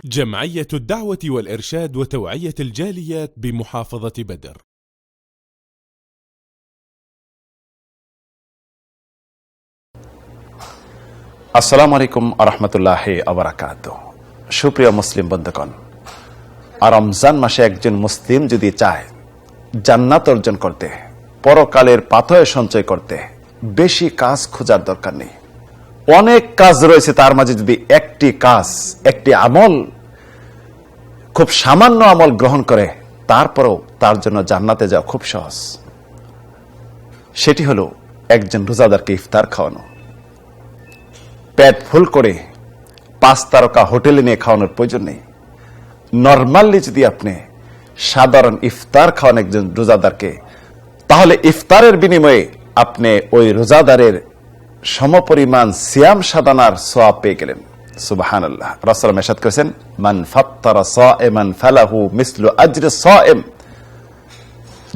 جمعية الدعوة والإرشاد وتوعية الجاليات بمحافظة بدر. আসসালামু আলাইকুম আরহামতুল্লাহি আবরাকাতুহ। সুপ্রিয় মুসলিম বন্ধুগণ, আর রমজান মাসে একজন মুসলিম যদি চায় জান্নাত অর্জন করতে, পরকালের পাথয়ে সঞ্চয় করতে, বেশি কাজ খোঁজার দরকার নেই। অনেক কাজ রয়েছে, তার মাঝে যদি একটি কাজ, একটি আমল, খুব সামান্য আমল গ্রহণ করে, তারপরেও তার জন্য জান্নাতে যাওয়া খুব সহজ। সেটি হলো একজন রোজাদারকে ইফতার খাওয়ানো। পেট ফুল করে 5 তারকা হোটেলে নিয়ে খাওয়ানোর প্রয়োজন নেই। নরমালি যদি আপনি সাধারণ ইফতার খাওয়ান একজন রোজাদারকে, তাহলে ইফতারের বিনিময়ে আপনি ওই রোজাদারের সমপরিমাণ সিয়াম সাধনার সওয়াব পেয়ে গেলেন। সুবহানাল্লাহ। রাসূল ইরশাদ করেছেন, মান ফাত্তারা সাইমান ফালাহু মিসলু আজরি সাইম।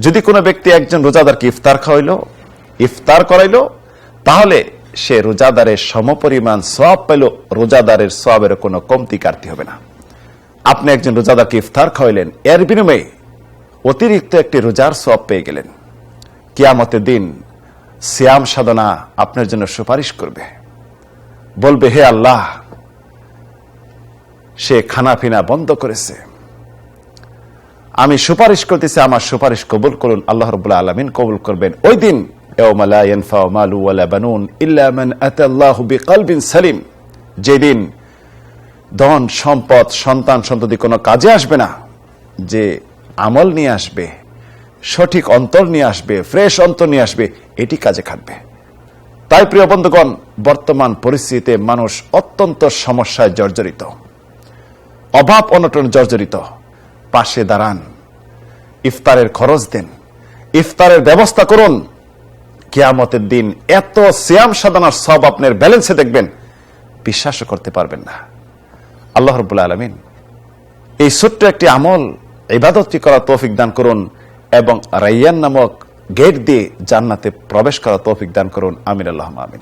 যদি কোনো ব্যক্তি একজন রোজাদারকে ইফতার খাওয়াইলো, ইফতার করাইলো, তাহলে সে রোজাদারের সমপরিমাণ সওয়াব পেল। রোজাদারের সওয়াবের কোনো কমতি কাটতি হবে না। আপনি একজন রোজাদারকে ইফতার খাওয়াইলেন, এর বিনিময়ে অতিরিক্ত একটি রোজার সওয়াব পেয়ে গেলেন। কিয়ামতের দিন সিয়াম সাধনা আপনার জন্য সুপারিশ করবে, বলবে, হে আল্লাহ, সে খানাপিনা বন্ধ করেছে, আমি সুপারিশ করতেছি, আমার সুপারিশ কবুল করুন। আল্লাহ রাব্বুল আলামিন কবুল করবেন। ওই দিন ইয়াওমা লা ইয়ানফাউ মালু ওয়ালা বানুন ইল্লা মান আতাল্লাহু বিকলবিন সালিম, যেদিন ধন সম্পদ সন্তান সন্ততি কোনো কাজে আসবে না, যে আমল নিয়ে আসবে, সঠিক অন্তর নিয়ে আসবে, ফ্রেশ অন্তর নিয়ে আসবে, এটি কাজে খাটবে। তাই প্রিয় বন্ধুগণ, বর্তমান পরিস্থিতিতে মানুষ অত্যন্ত সমস্যায় জর্জরিত, অভাব অনটন জর্জরিত। পাশে দাঁড়ান, ইফতারের খরচ দেন, ইফতারের ব্যবস্থা করুন। কিয়ামতের দিন এত সিয়াম সাধনার সওয়াব আপনার ব্যালেন্সে দেখবেন, বিশ্বাসও করতে পারবেন না। আল্লাহ রাব্বুল আলামিন এই ছোট্ট একটি আমল, ইবাদতটি করার তৌফিক দান করুন এবং রাইয়ান নামক গেট দিয়ে জান্নাতে প্রবেশ করার তৌফিক দান করুন। আমিন, আল্লাহুম্মা আমিন।